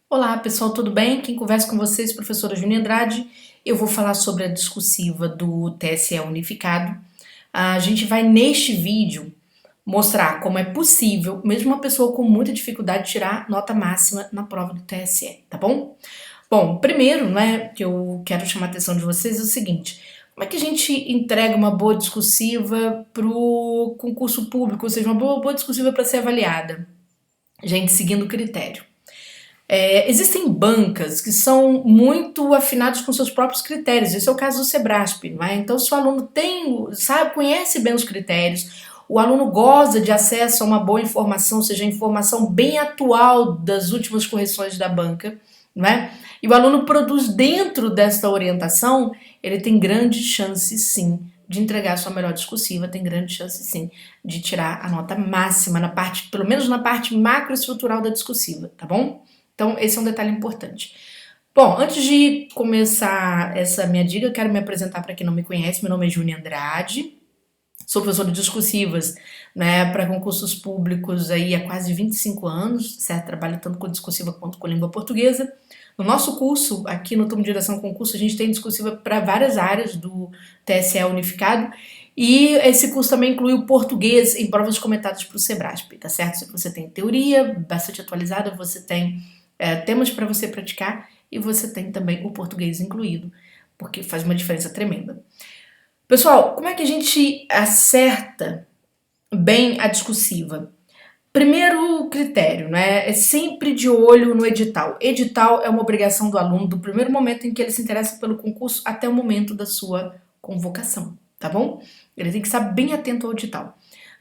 Olá pessoal, tudo bem? Quem conversa com vocês, professora Júnia Andrade. Eu vou falar sobre a discursiva do TSE unificado. A gente vai neste vídeo mostrar como é possível, mesmo uma pessoa com muita dificuldade, tirar nota máxima na prova do TSE, tá bom? Bom, primeiro, né, que eu quero chamar a atenção de vocês é o seguinte: como é que a gente entrega uma boa discursiva para o concurso público, ou seja, uma boa discursiva para ser avaliada? Gente, seguindo o critério. Existem bancas que são muito afinadas com seus próprios critérios. Esse é o caso do Sebrasp, não é? Então, se o aluno conhece bem os critérios, o aluno goza de acesso a uma boa informação, ou seja, informação bem atual das últimas correções da banca, não é? E o aluno produz dentro desta orientação, ele tem grande chance, sim, de entregar a sua melhor discursiva, tem grande chance, sim, de tirar a nota máxima na parte, pelo menos na parte macroestrutural da discursiva, tá bom? Então, esse é um detalhe importante. Bom, antes de começar essa minha dica, eu quero me apresentar para quem não me conhece. Meu nome é Júnia Andrade, sou professora de discursivas, né, para concursos públicos aí há quase 25 anos, certo? Trabalho tanto com discursiva quanto com língua portuguesa. No nosso curso, aqui no Tomo de Direção Concurso, a gente tem discursiva para várias áreas do TSE unificado, e esse curso também inclui o português em provas comentadas para o Sebrasp, tá certo? Se você tem teoria bastante atualizada, você tem temas para você praticar e você tem também o português incluído, porque faz uma diferença tremenda. Pessoal, como é que a gente acerta bem a discursiva? Primeiro critério, né, é sempre de olho no edital. Edital é uma obrigação do aluno do primeiro momento em que ele se interessa pelo concurso até o momento da sua convocação, tá bom? Ele tem que estar bem atento ao edital.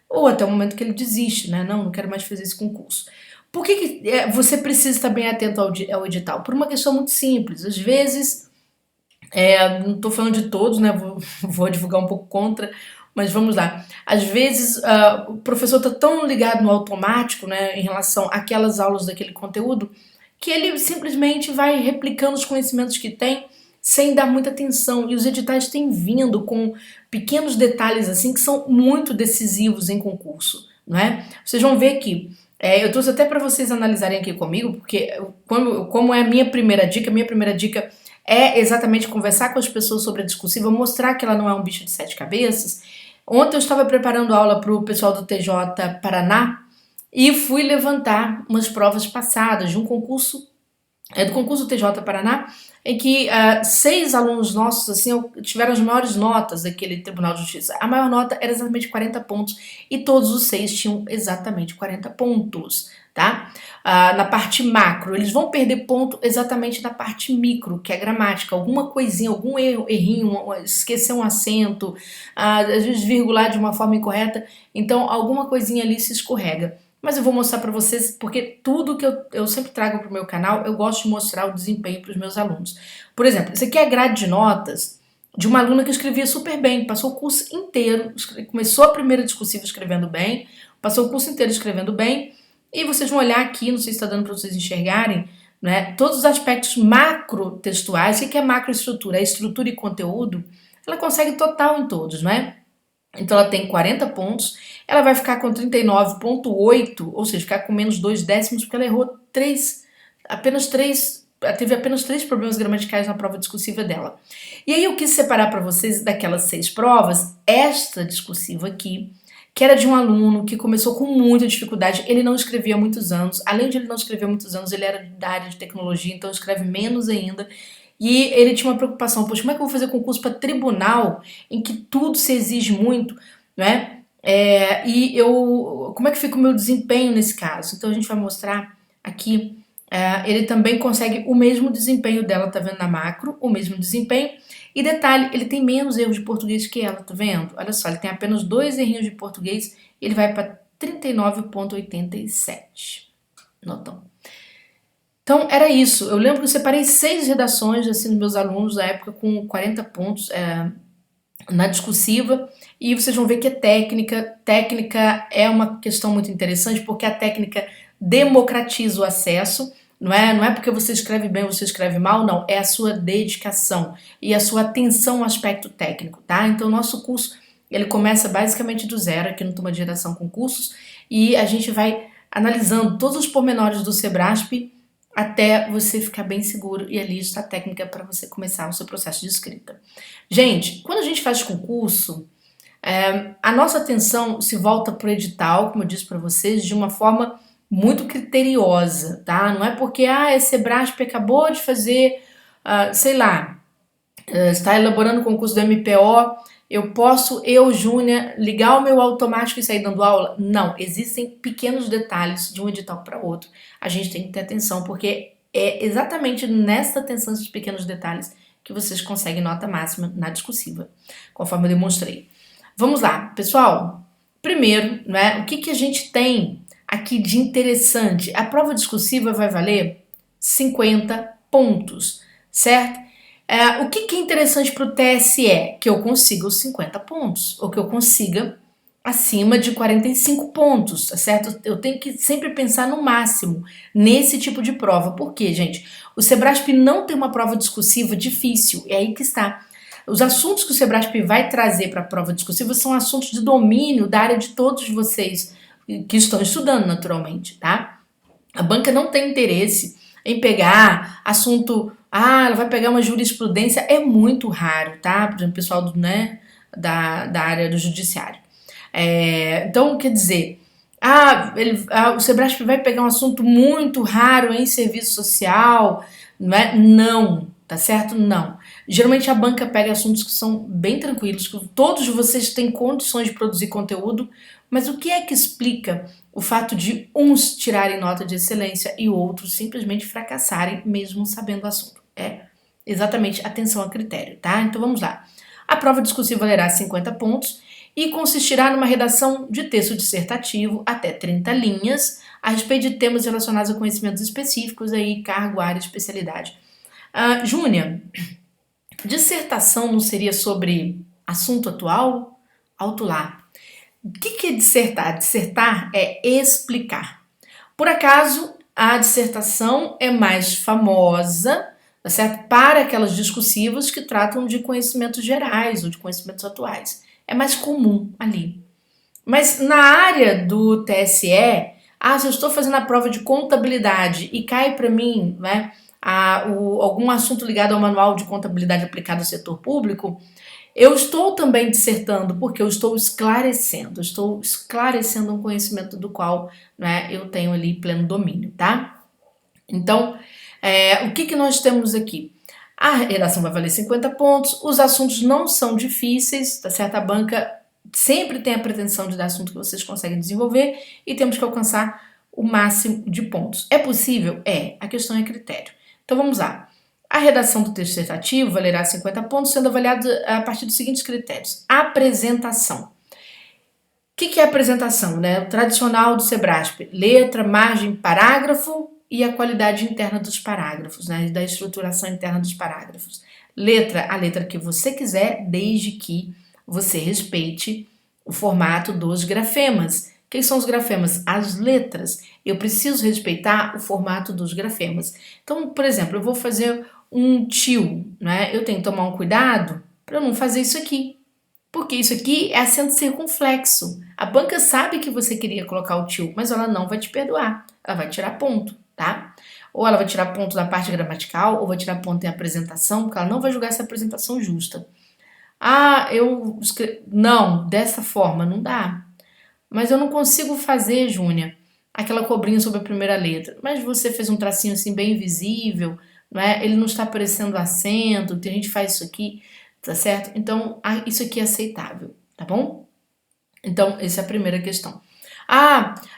Ou até o momento que ele desiste, né? Não quero mais fazer esse concurso. Por que você precisa estar bem atento ao edital? Por uma questão muito simples. Às vezes, não estou falando de todos, né? Vou divulgar um pouco contra, mas vamos lá. Às vezes, o professor está tão ligado no automático, né, em relação àquelas aulas daquele conteúdo, que ele simplesmente vai replicando os conhecimentos que tem sem dar muita atenção. E os editais têm vindo com pequenos detalhes assim que são muito decisivos em concurso, não é? Vocês vão ver que eu trouxe até para vocês analisarem aqui comigo, porque como é a minha primeira dica é exatamente conversar com as pessoas sobre a discursiva, mostrar que ela não é um bicho de sete cabeças. Ontem eu estava preparando aula para o pessoal do TJ Paraná e fui levantar umas provas passadas de um concurso, do concurso TJ Paraná, em que 6 alunos nossos assim tiveram as maiores notas daquele Tribunal de Justiça. A maior nota era exatamente 40 pontos e todos os 6 tinham exatamente 40 pontos, tá? Na parte macro, eles vão perder ponto exatamente na parte micro, que é gramática, alguma coisinha, algum errinho, esquecer um acento, às vezes virgular de uma forma incorreta, então alguma coisinha ali se escorrega. Mas eu vou mostrar para vocês, porque tudo que eu sempre trago para o meu canal, eu gosto de mostrar o desempenho para os meus alunos. Por exemplo, isso aqui é a grade de notas de uma aluna que escrevia super bem, passou o curso inteiro, começou a primeira discursiva escrevendo bem, passou o curso inteiro escrevendo bem, e vocês vão olhar aqui, não sei se está dando para vocês enxergarem, né, todos os aspectos macro-textuais. O que é macroestrutura? É estrutura e conteúdo. Ela consegue total em todos, não é? Então ela tem 40 pontos, ela vai ficar com 39,8, ou seja, ficar com menos 2 décimos, porque ela errou teve apenas 3 problemas gramaticais na prova discursiva dela. E aí eu quis separar para vocês daquelas 6 provas, esta discursiva aqui, que era de um aluno que começou com muita dificuldade. Ele não escrevia há muitos anos, além de ele não escrever há muitos anos, ele era da área de tecnologia, então escreve menos ainda. E ele tinha uma preocupação: poxa, como é que eu vou fazer concurso para tribunal em que tudo se exige muito, né? Como é que fica o meu desempenho nesse caso? Então a gente vai mostrar aqui, ele também consegue o mesmo desempenho dela, tá vendo na macro, o mesmo desempenho. E detalhe, ele tem menos erros de português que ela, tá vendo? Olha só, ele tem apenas 2 errinhos de português, ele vai para 39,87. Notão. Então, era isso. Eu lembro que eu separei 6 redações assim, dos meus alunos na época com 40 pontos na discursiva, e vocês vão ver que é técnica. Técnica é uma questão muito interessante, porque a técnica democratiza o acesso. Não é porque você escreve bem ou você escreve mal, não. É a sua dedicação e a sua atenção ao aspecto técnico, tá? Então, o nosso curso, ele começa basicamente do zero, aqui no Turma de Redação Concursos, e a gente vai analisando todos os pormenores do Sebrasp até você ficar bem seguro e ali está a técnica para você começar o seu processo de escrita. Gente, quando a gente faz concurso, a nossa atenção se volta para o edital, como eu disse para vocês, de uma forma muito criteriosa, tá? Não é porque a Sebrasp acabou de fazer, sei lá, está elaborando o concurso do MPO, eu posso, Júnia, ligar o meu automático e sair dando aula? Não, existem pequenos detalhes de um edital para outro. A gente tem que ter atenção, porque é exatamente nessa atenção desses pequenos detalhes que vocês conseguem nota máxima na discursiva, conforme eu demonstrei. Vamos lá, pessoal. Primeiro, né, o que a gente tem aqui de interessante? A prova discursiva vai valer 50 pontos, certo? O que é interessante para o TSE? Que eu consiga os 50 pontos, ou que eu consiga acima de 45 pontos, tá certo? Eu tenho que sempre pensar no máximo nesse tipo de prova. Por quê, gente? O Sebrasp não tem uma prova discursiva difícil, é aí que está. Os assuntos que o Sebrasp vai trazer para a prova discursiva são assuntos de domínio da área de todos vocês que estão estudando, naturalmente, tá? A banca não tem interesse em pegar assunto, ela vai pegar uma jurisprudência, é muito raro, tá? Por exemplo, o pessoal da área do judiciário. Então, quer dizer, o Sebrasp vai pegar um assunto muito raro em serviço social, não é? Não, tá certo? Não. Geralmente a banca pega assuntos que são bem tranquilos, que todos vocês têm condições de produzir conteúdo, mas o que é que explica o fato de uns tirarem nota de excelência e outros simplesmente fracassarem, mesmo sabendo o assunto? É exatamente atenção a critério, tá? Então vamos lá. A prova discursiva valerá 50 pontos e consistirá numa redação de texto dissertativo até 30 linhas a respeito de temas relacionados a conhecimentos específicos, aí, cargo, área, especialidade. Júnia, dissertação não seria sobre assunto atual? Alto lá. O que é dissertar? Dissertar é explicar. Por acaso, a dissertação é mais famosa, tá certo? Para aquelas discursivas que tratam de conhecimentos gerais ou de conhecimentos atuais. É mais comum ali. Mas na área do TSE, se eu estou fazendo a prova de contabilidade e cai para mim, né, algum assunto ligado ao manual de contabilidade aplicado ao setor público, eu estou também dissertando porque eu estou esclarecendo um conhecimento do qual, né, eu tenho ali pleno domínio, tá? Então, o que nós temos aqui? A redação vai valer 50 pontos, os assuntos não são difíceis, tá certo? A banca sempre tem a pretensão de dar assunto que vocês conseguem desenvolver e temos que alcançar o máximo de pontos. É possível? É. A questão é critério. Então vamos lá. A redação do texto dissertativo valerá 50 pontos, sendo avaliada a partir dos seguintes critérios. Apresentação. O que é apresentação? Né? O tradicional do Sebrasp, letra, margem, parágrafo e a qualidade interna dos parágrafos, né? Da estruturação interna dos parágrafos. Letra, a letra que você quiser, desde que você respeite o formato dos grafemas. O que são os grafemas? As letras. Eu preciso respeitar o formato dos grafemas. Então, por exemplo, eu vou fazer um tio, né? Eu tenho que tomar um cuidado para não fazer isso aqui. Porque isso aqui é acento circunflexo. A banca sabe que você queria colocar o tio, mas ela não vai te perdoar. Ela vai tirar ponto, tá? Ou ela vai tirar ponto da parte gramatical, ou vai tirar ponto em apresentação, porque ela não vai julgar essa apresentação justa. Não, dessa forma não dá. Mas eu não consigo fazer, Júnia, aquela cobrinha sobre a primeira letra. Mas você fez um tracinho assim bem visível, não é? Ele não está aparecendo acento, a gente faz isso aqui, tá certo? Então, isso aqui é aceitável, tá bom? Então, essa é a primeira questão.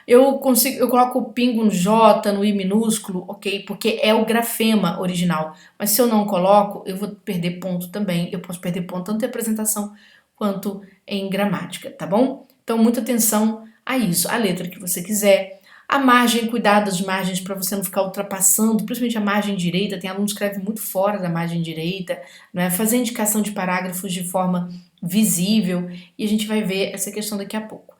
Eu coloco o pingo no J, no I minúsculo, ok, porque é o grafema original. Mas se eu não coloco, eu vou perder ponto também. Eu posso perder ponto tanto em apresentação quanto em gramática, tá bom? Então, muita atenção a isso. A letra que você quiser. A margem, cuidado das margens para você não ficar ultrapassando, principalmente a margem direita. Tem alunos que escrevem muito fora da margem direita, né? Fazer indicação de parágrafos de forma visível. E a gente vai ver essa questão daqui a pouco.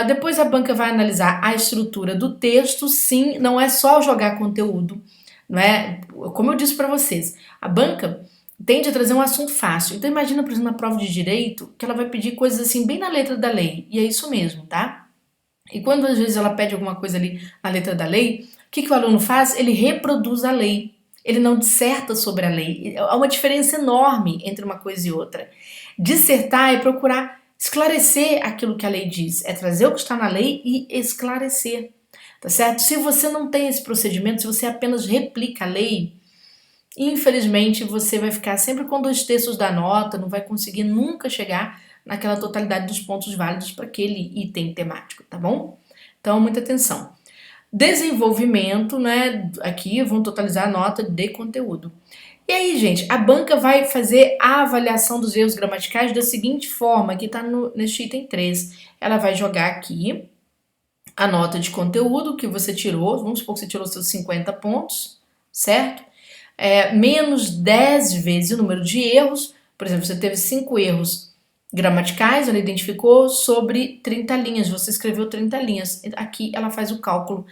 Depois a banca vai analisar a estrutura do texto, sim, não é só jogar conteúdo, não é? Como eu disse para vocês, a banca tende a trazer um assunto fácil. Então imagina, por exemplo, na prova de direito, que ela vai pedir coisas assim bem na letra da lei, e é isso mesmo, tá? E quando às vezes ela pede alguma coisa ali na letra da lei, que o aluno faz? Ele reproduz a lei. Ele não disserta sobre a lei. Há uma diferença enorme entre uma coisa e outra. Dissertar é procurar esclarecer aquilo que a lei diz, é trazer o que está na lei e esclarecer, tá certo? Se você não tem esse procedimento, se você apenas replica a lei, infelizmente você vai ficar sempre com 2/3 da nota, não vai conseguir nunca chegar naquela totalidade dos pontos válidos para aquele item temático, tá bom? Então, muita atenção. Desenvolvimento, né? Aqui vão totalizar a nota de conteúdo. E aí, gente, a banca vai fazer a avaliação dos erros gramaticais da seguinte forma, que está neste item 3. Ela vai jogar aqui a nota de conteúdo que você tirou, vamos supor que você tirou seus 50 pontos, certo? Menos 10 vezes o número de erros, por exemplo, você teve 5 erros gramaticais, ela identificou sobre 30 linhas, você escreveu 30 linhas. Aqui ela faz o cálculo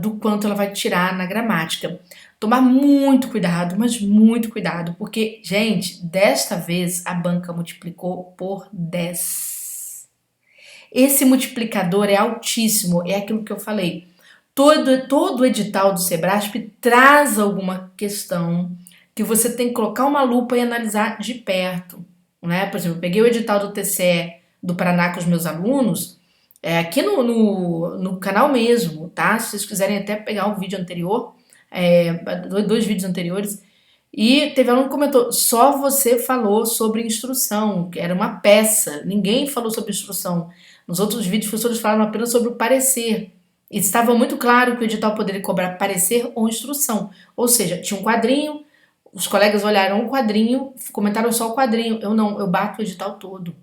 do quanto ela vai tirar na gramática. Tomar muito cuidado, mas muito cuidado, porque, gente, desta vez a banca multiplicou por 10. Esse multiplicador é altíssimo, é aquilo que eu falei. Todo edital do Sebrasp traz alguma questão que você tem que colocar uma lupa e analisar de perto, né? Por exemplo, eu peguei o edital do TCE do Paraná com os meus alunos, aqui no canal mesmo, tá? Se vocês quiserem até pegar um vídeo anterior, 2 vídeos anteriores, e teve aluno que comentou, só você falou sobre instrução, que era uma peça, ninguém falou sobre instrução. Nos outros vídeos, os professores falaram apenas sobre o parecer. E estava muito claro que o edital poderia cobrar parecer ou instrução. Ou seja, tinha um quadrinho, os colegas olharam o quadrinho, comentaram só o quadrinho. Eu não, eu bato o edital todo,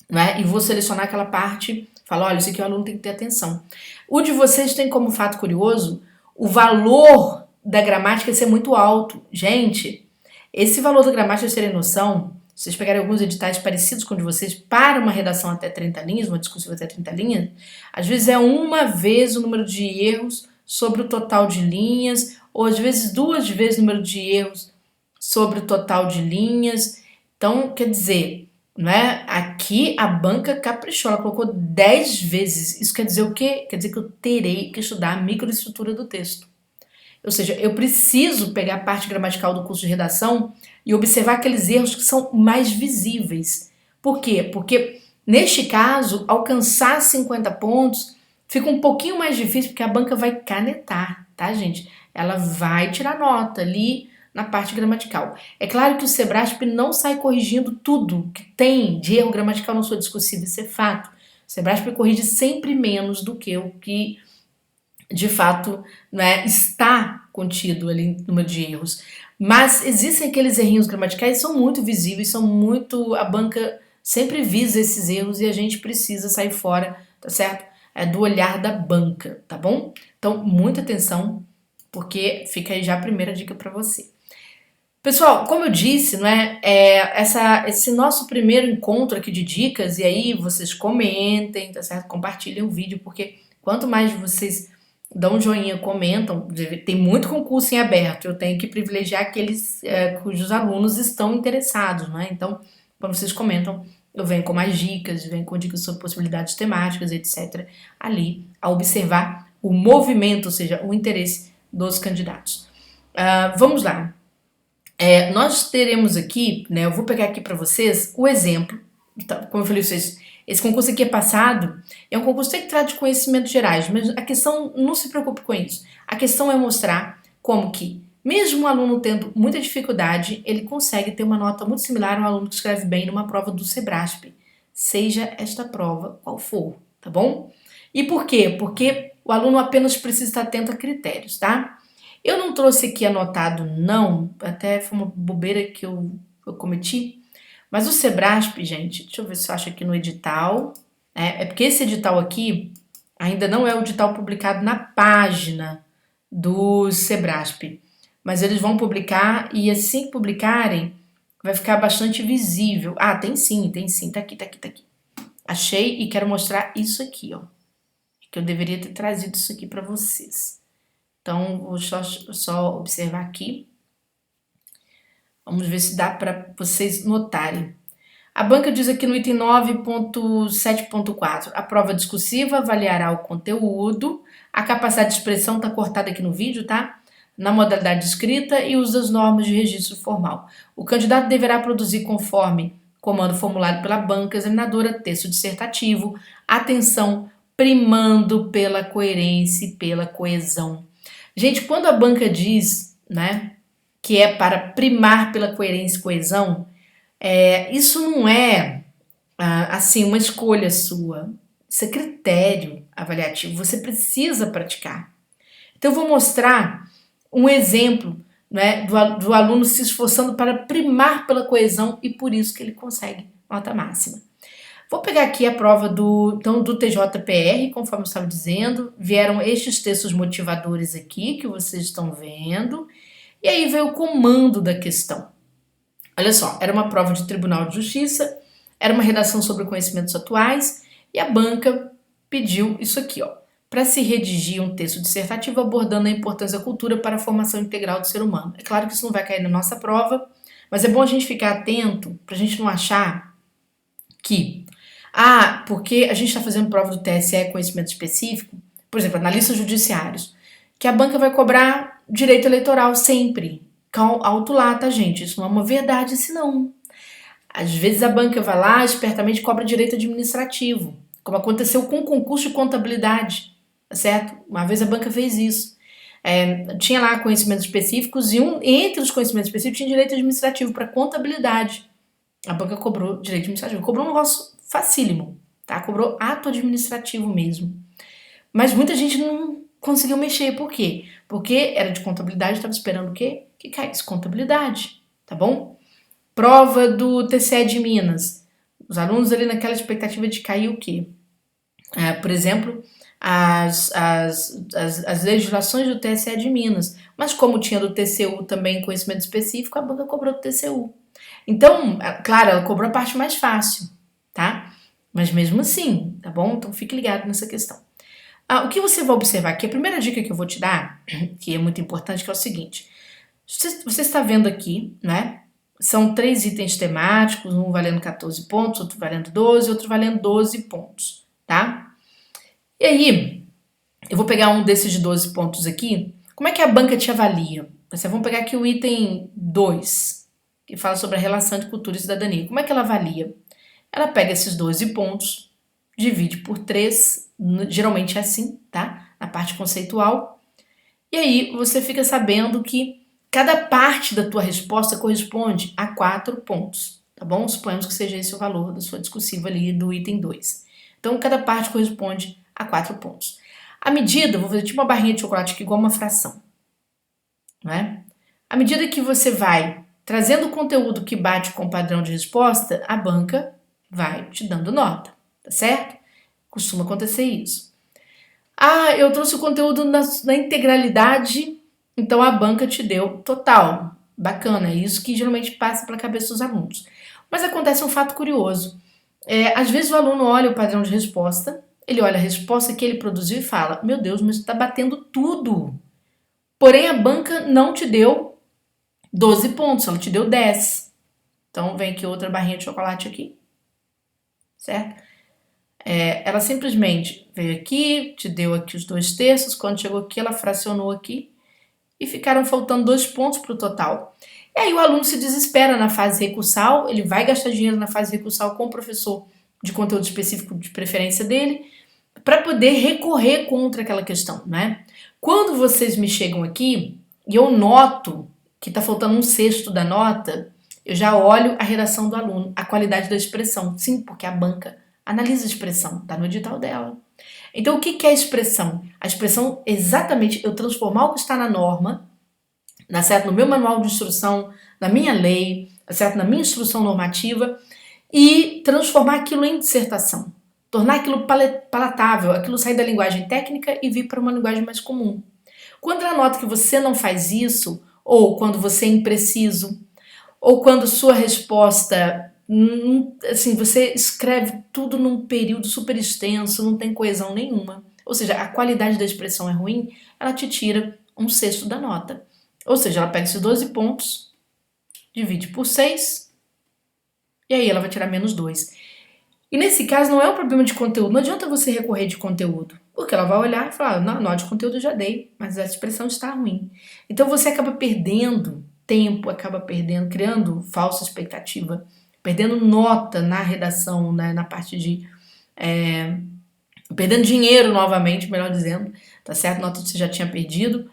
né? E vou selecionar aquela parte, falo, olha, isso aqui o aluno tem que ter atenção. O de vocês tem como fato curioso o valor da gramática ser muito alto. Gente, esse valor da gramática, vocês terem noção, se vocês pegarem alguns editais parecidos com o de vocês para uma redação até 30 linhas, uma discursiva até 30 linhas, às vezes é uma vez o número de erros sobre o total de linhas, ou às vezes 2 vezes o número de erros sobre o total de linhas. Então, quer dizer, né, aqui a banca caprichou, ela colocou 10 vezes. Isso quer dizer o quê? Quer dizer que eu terei que estudar a microestrutura do texto. Ou seja, eu preciso pegar a parte gramatical do curso de redação e observar aqueles erros que são mais visíveis. Por quê? Porque, neste caso, alcançar 50 pontos fica um pouquinho mais difícil porque a banca vai canetar, tá, gente? Ela vai tirar nota ali na parte gramatical. É claro que o Sebrasp não sai corrigindo tudo que tem de erro gramatical na sua discursiva, isso é fato. O Sebrasp corrige sempre menos do que o que de fato, né, está contido ali no número de erros. Mas existem aqueles errinhos gramaticais que são muito visíveis, são muito... A banca sempre visa esses erros e a gente precisa sair fora, tá certo? Do olhar da banca, tá bom? Então, muita atenção, porque fica aí já a primeira dica para você. Pessoal, como eu disse, não é, esse nosso primeiro encontro aqui de dicas, e aí vocês comentem, tá certo? Compartilhem o vídeo, porque quanto mais vocês dão um joinha, comentam, tem muito concurso em aberto, eu tenho que privilegiar aqueles cujos alunos estão interessados, né? Então, quando vocês comentam, eu venho com mais dicas, venho com dicas sobre possibilidades temáticas, etc., ali, a observar o movimento, ou seja, o interesse dos candidatos. Vamos lá. Nós teremos aqui, né, eu vou pegar aqui para vocês o exemplo, então, como eu falei para vocês, esse concurso aqui é passado, é um concurso que trata de conhecimentos gerais, mas a questão, não se preocupe com isso, a questão é mostrar como que, mesmo um aluno tendo muita dificuldade, ele consegue ter uma nota muito similar a um aluno que escreve bem numa prova do Sebrasp, seja esta prova qual for, tá bom? E por quê? Porque o aluno apenas precisa estar atento a critérios, tá? Eu não trouxe aqui anotado não, até foi uma bobeira que eu cometi, mas o Sebrasp, gente, deixa eu ver se eu acho aqui no edital, é porque esse edital aqui ainda não é o edital publicado na página do Sebrasp, mas eles vão publicar e assim que publicarem vai ficar bastante visível. Ah, tem sim, tá aqui. Achei e quero mostrar isso aqui, ó, que eu deveria ter trazido isso aqui para vocês. Então, vou só observar aqui. Vamos ver se dá para vocês notarem. A banca diz aqui no item 9.7.4, a prova discursiva avaliará o conteúdo, a capacidade de expressão está cortada aqui no vídeo, tá? Na modalidade escrita e usa as normas de registro formal. O candidato deverá produzir conforme comando formulado pela banca examinadora, texto dissertativo, atenção, primando pela coerência e pela coesão. Gente, quando a banca diz, né, que é para primar pela coerência e coesão, isso não é, assim, uma escolha sua. Isso é critério avaliativo. Você precisa praticar. Então, eu vou mostrar um exemplo, né, do aluno se esforçando para primar pela coesão e por isso que ele consegue nota máxima. Vou pegar aqui a prova do TJPR, conforme eu estava dizendo. Vieram estes textos motivadores aqui, que vocês estão vendo. E aí veio o comando da questão. Olha só, era uma prova de Tribunal de Justiça, era uma redação sobre conhecimentos atuais, e a banca pediu isso aqui, ó. Para se redigir um texto dissertativo abordando a importância da cultura para a formação integral do ser humano. É claro que isso não vai cair na nossa prova, mas é bom a gente ficar atento para a gente não achar que, porque a gente está fazendo prova do TSE conhecimento específico, por exemplo, analistas judiciários, que a banca vai cobrar direito eleitoral sempre. Alto lá, tá, gente? Isso não é uma verdade, assim, não. Às vezes a banca vai lá, espertamente cobra direito administrativo, como aconteceu com o concurso de contabilidade. Certo? Uma vez a banca fez isso. Tinha lá conhecimentos específicos e entre os conhecimentos específicos tinha direito administrativo para contabilidade. A banca cobrou direito administrativo. Cobrou um negócio facílimo, tá? Cobrou ato administrativo mesmo. Mas muita gente não conseguiu mexer. Por quê? Porque era de contabilidade, estava esperando o quê? Que caísse contabilidade, tá bom? Prova do TCE de Minas. Os alunos ali naquela expectativa de cair o quê? Por exemplo, as legislações do TSE de Minas. Mas como tinha do TCU também conhecimento específico, a banca cobrou do TCU. Então, claro, ela cobrou a parte mais fácil, tá? Mas mesmo assim, tá bom? Então fique ligado nessa questão. O que você vai observar aqui, a primeira dica que eu vou te dar, que é muito importante, que é o seguinte. Você está vendo aqui, né? São 3 itens temáticos, um valendo 14 pontos, outro valendo 12, outro valendo 12 pontos, tá? E aí, eu vou pegar um desses de 12 pontos aqui. Como é que a banca te avalia? Vamos pegar aqui o item 2, que fala sobre a relação de cultura e cidadania. Como é que ela avalia? Ela pega esses 12 pontos, divide por 3, geralmente é assim, tá? Na parte conceitual. E aí você fica sabendo que cada parte da tua resposta corresponde a 4 pontos, tá bom? Suponhamos que seja esse o valor da sua discursiva ali do item 2. Então, cada parte corresponde a 4 pontos. A medida, vou fazer tipo uma barrinha de chocolate aqui, igual uma fração, não é? À medida que você vai trazendo conteúdo que bate com o padrão de resposta, a banca vai te dando nota, tá certo? Costuma acontecer isso. Eu trouxe o conteúdo na integralidade, então a banca te deu total. Bacana, é isso que geralmente passa pela cabeça dos alunos. Mas acontece um fato curioso. Às vezes o aluno olha o padrão de resposta, ele olha a resposta que ele produziu e fala: meu Deus, mas está batendo tudo. Porém, a banca não te deu 12 pontos, ela te deu 10. Então, vem aqui outra barrinha de chocolate aqui, certo? Ela simplesmente veio aqui, te deu aqui os 2 terços, quando chegou aqui, ela fracionou aqui e ficaram faltando 2 pontos para o total. E aí o aluno se desespera na fase recursal, ele vai gastar dinheiro na fase recursal com o professor de conteúdo específico de preferência dele, para poder recorrer contra aquela questão, né? Quando vocês me chegam aqui e eu noto que está faltando 1/6 da nota, eu já olho a redação do aluno, a qualidade da expressão. Sim, porque a banca analisa a expressão, está no edital dela. Então, o que é a expressão? A expressão, exatamente, eu transformar o que está na norma, certo? No meu manual de instrução, na minha lei, certo? Na minha instrução normativa, e transformar aquilo em dissertação. Tornar aquilo palatável, aquilo sair da linguagem técnica e vir para uma linguagem mais comum. Quando ela nota que você não faz isso, ou quando você é impreciso, ou quando sua resposta, assim, você escreve tudo num período super extenso, não tem coesão nenhuma, ou seja, a qualidade da expressão é ruim, ela te tira 1/6 da nota. Ou seja, ela pega esses 12 pontos, divide por 6, E aí ela vai tirar -2. E nesse caso não é um problema de conteúdo, não adianta você recorrer de conteúdo, porque ela vai olhar e falar, não, nó de conteúdo eu já dei, mas a expressão está ruim. Então você acaba perdendo tempo, acaba perdendo, criando falsa expectativa, perdendo nota na redação, né, na parte de... perdendo dinheiro novamente, melhor dizendo, tá certo? Nota que você já tinha perdido.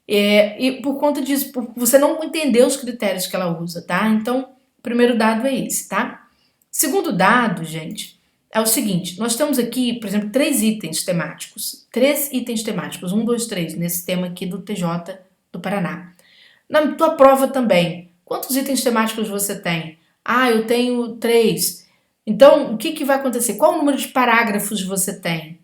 E por conta disso, você não entendeu os critérios que ela usa, tá? Então, o primeiro dado é esse, tá? Segundo dado, gente, é o seguinte, nós temos aqui, por exemplo, 3 itens temáticos. 3 itens temáticos, 1, 2, 3, nesse tema aqui do TJ do Paraná. Na tua prova também, quantos itens temáticos você tem? Ah, eu tenho 3. Então, o que vai acontecer? Qual o número de parágrafos você tem?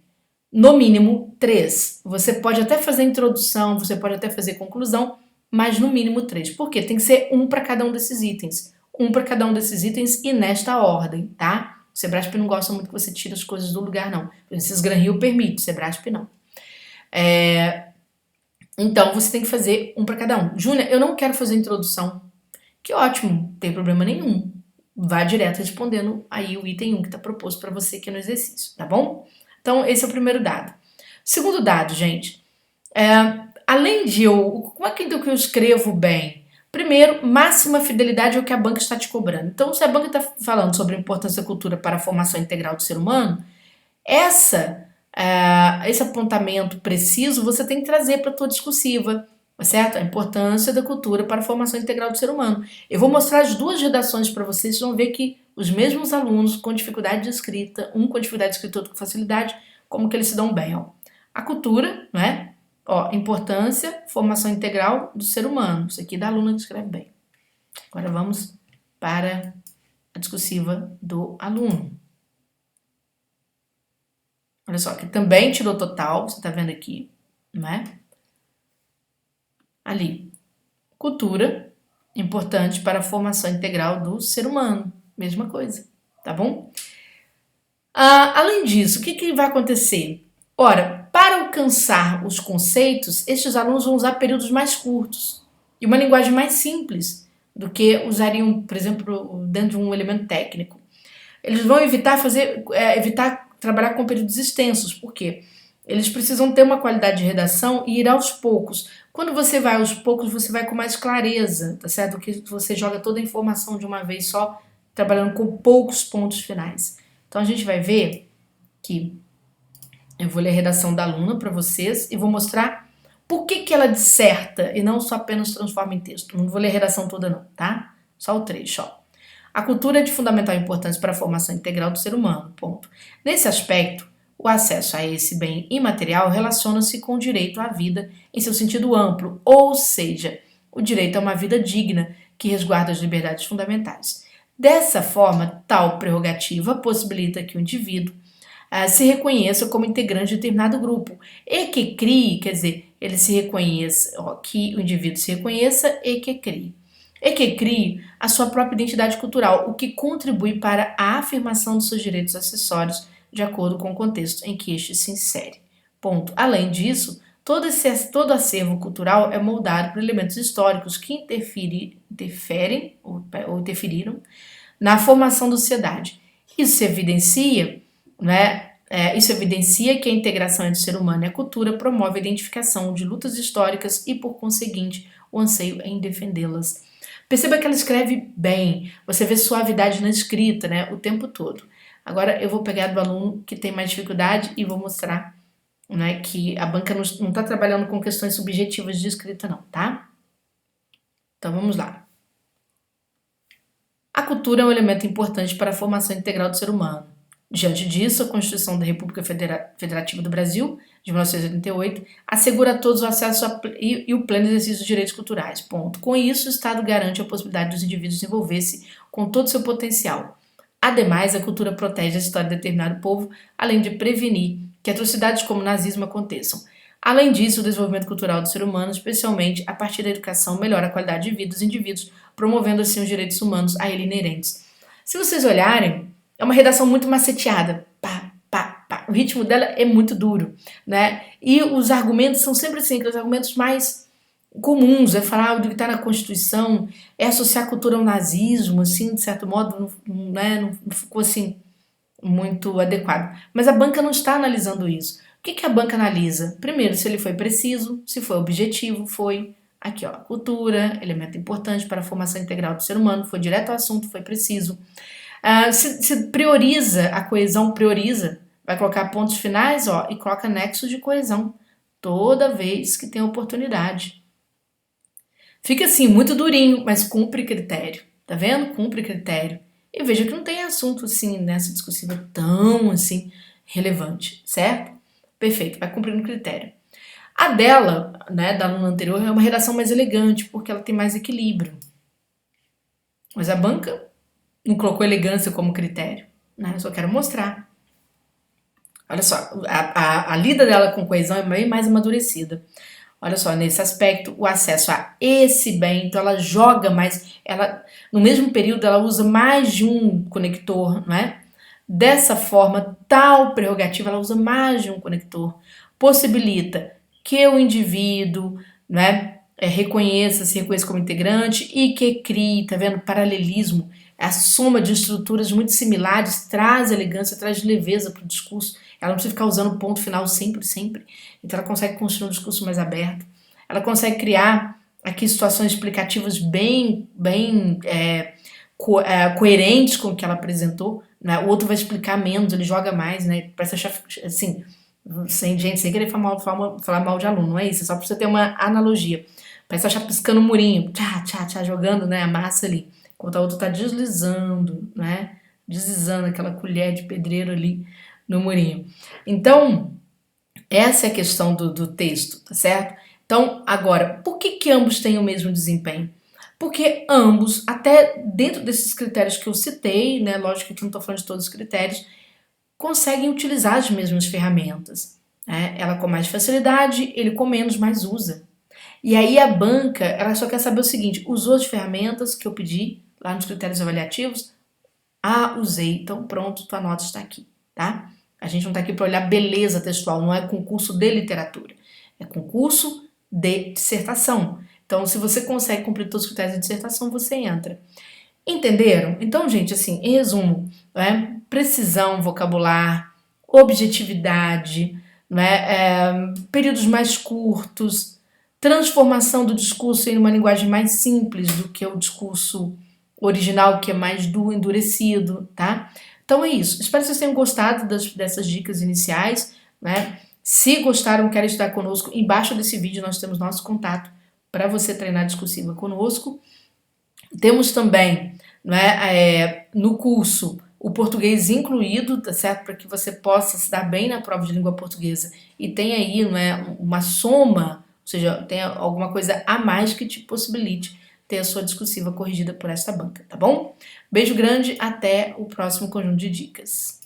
No mínimo 3. Você pode até fazer introdução, você pode até fazer conclusão, mas no mínimo 3. Por quê? Tem que ser um para cada um desses itens. Um para cada um desses itens e nesta ordem, tá? O Sebrasp não gosta muito que você tire as coisas do lugar, não. O Sisgran Rio permite, o Sebrasp não. Então, você tem que fazer um para cada um. Júnia, eu não quero fazer introdução. Que ótimo, não tem problema nenhum. Vá direto respondendo aí o item 1 que está proposto para você aqui no exercício, tá bom? Então, esse é o primeiro dado. Segundo dado, gente, além de como é que então que eu escrevo bem? Primeiro, máxima fidelidade ao que a banca está te cobrando. Então, se a banca está falando sobre a importância da cultura para a formação integral do ser humano, esse apontamento preciso você tem que trazer para a tua discursiva, certo? A importância da cultura para a formação integral do ser humano. Eu vou mostrar as 2 redações para vocês vão ver que os mesmos alunos com dificuldade de escrita, um com dificuldade de escrita, outro com facilidade, como que eles se dão bem, ó. A cultura, né? Ó, importância, formação integral do ser humano. Isso aqui é da aluna que escreve bem. Agora vamos para a discursiva do aluno. Olha só, que também tirou total, você tá vendo aqui, né? Ali. Cultura, importante para a formação integral do ser humano. Mesma coisa, tá bom? Além disso, o que vai acontecer? Ora, para alcançar os conceitos, estes alunos vão usar períodos mais curtos e uma linguagem mais simples do que usariam, por exemplo, dentro de um elemento técnico. Eles vão evitar trabalhar com períodos extensos, porque eles precisam ter uma qualidade de redação e ir aos poucos. Quando você vai aos poucos, você vai com mais clareza, tá certo? Que você joga toda a informação de uma vez só, trabalhando com poucos pontos finais. Então a gente vai ver que eu vou ler a redação da aluna para vocês e vou mostrar por que ela disserta e não só apenas transforma em texto. Não vou ler a redação toda não, tá? Só o trecho, ó. A cultura é de fundamental importância para a formação integral do ser humano, ponto. Nesse aspecto, o acesso a esse bem imaterial relaciona-se com o direito à vida em seu sentido amplo, ou seja, o direito a uma vida digna que resguarda as liberdades fundamentais. Dessa forma, tal prerrogativa possibilita que o indivíduo se reconheça como integrante de determinado grupo e que crie, quer dizer, ele se reconheça, que o indivíduo se reconheça e que crie a sua própria identidade cultural, o que contribui para a afirmação dos seus direitos acessórios de acordo com o contexto em que este se insere. Ponto. Além disso, todo acervo cultural é moldado por elementos históricos que interferiram na formação da sociedade. Isso evidencia que a integração entre o ser humano e a cultura promove a identificação de lutas históricas e, por conseguinte, o anseio em defendê-las. Perceba que ela escreve bem, você vê suavidade na escrita, né, o tempo todo. Agora eu vou pegar do aluno que tem mais dificuldade e vou mostrar, né, que a banca não está trabalhando com questões subjetivas de escrita não, tá? Então vamos lá. A cultura é um elemento importante para a formação integral do ser humano. Diante disso, a Constituição da República Federativa do Brasil, de 1988, assegura a todos o acesso e o pleno exercício dos direitos culturais. Ponto. Com isso, o Estado garante a possibilidade dos indivíduos desenvolver-se com todo o seu potencial. Ademais, a cultura protege a história de determinado povo, além de prevenir que atrocidades como o nazismo aconteçam. Além disso, o desenvolvimento cultural do ser humano, especialmente a partir da educação, melhora a qualidade de vida dos indivíduos, promovendo assim os direitos humanos a ele inerentes. Se vocês olharem, é uma redação muito maceteada. Pá, pá, pá. O ritmo dela é muito duro, né? E os argumentos são sempre assim, aqueles argumentos mais comuns, é falar do que está na Constituição, é associar a cultura ao nazismo, assim, de certo modo, não ficou assim muito adequado. Mas a banca não está analisando isso. O que que a banca analisa? Primeiro, se ele foi preciso, se foi objetivo, foi aqui, ó, cultura, elemento importante para a formação integral do ser humano, foi direto ao assunto, foi preciso. Se prioriza a coesão, prioriza, vai colocar pontos finais, ó, e coloca nexos de coesão toda vez que tem oportunidade. Fica assim, muito durinho, mas cumpre critério. Tá vendo? Cumpre critério. E veja que não tem assunto assim nessa discursiva tão assim relevante, certo? Perfeito, vai cumprindo critério. A dela, né, da aluna anterior, é uma redação mais elegante, porque ela tem mais equilíbrio. Mas a banca não colocou elegância como critério, né? Eu só quero mostrar. Olha só, a lida dela com coesão é bem mais amadurecida. Olha só, nesse aspecto, o acesso a esse bem, então ela joga mais, ela no mesmo período ela usa mais de um conector, não é? Dessa forma, tal prerrogativa ela usa mais de um conector, possibilita que o indivíduo, né, se reconheça como integrante e que crie, tá vendo? Paralelismo, a soma de estruturas muito similares traz elegância, traz leveza para o discurso. Ela não precisa ficar usando o ponto final sempre, sempre. Então ela consegue construir um discurso mais aberto. Ela consegue criar aqui situações explicativas bem coerentes com o que ela apresentou. Né? O outro vai explicar menos, ele joga mais, né? Parece achar, assim, sem querer falar mal de aluno, não é isso, é só pra você ter uma analogia. Parece achar piscando um murinho, jogando, né, a massa ali, enquanto a outra tá deslizando, né, deslizando aquela colher de pedreiro ali no murinho. Então, essa é a questão do texto, tá certo? Então, agora, por que ambos têm o mesmo desempenho? Porque ambos, até dentro desses critérios que eu citei, né, lógico que aqui não estou falando de todos os critérios, conseguem utilizar as mesmas ferramentas. Né? Ela com mais facilidade, ele com menos, mas usa. E aí a banca, ela só quer saber o seguinte, usou as ferramentas que eu pedi lá nos critérios avaliativos? Ah, usei, então pronto, tua nota está aqui, tá? A gente não está aqui para olhar beleza textual, não é concurso de literatura, é concurso de dissertação. Então, se você consegue cumprir todos os critérios de dissertação, você entra. Entenderam? Então, gente, assim, em resumo, né, precisão vocabular, objetividade, né, períodos mais curtos, transformação do discurso em uma linguagem mais simples do que o discurso original, que é mais endurecido, tá? Então é isso. Espero que vocês tenham gostado dessas dicas iniciais, né? Se gostaram, querem estudar conosco, embaixo desse vídeo nós temos nosso contato para você treinar discursiva conosco. Temos também, né, no curso o português incluído, tá certo? Para que você possa se dar bem na prova de língua portuguesa e tenha aí, né, uma soma, ou seja, tenha alguma coisa a mais que te possibilite ter a sua discursiva corrigida por esta banca, tá bom? Beijo grande, até o próximo conjunto de dicas.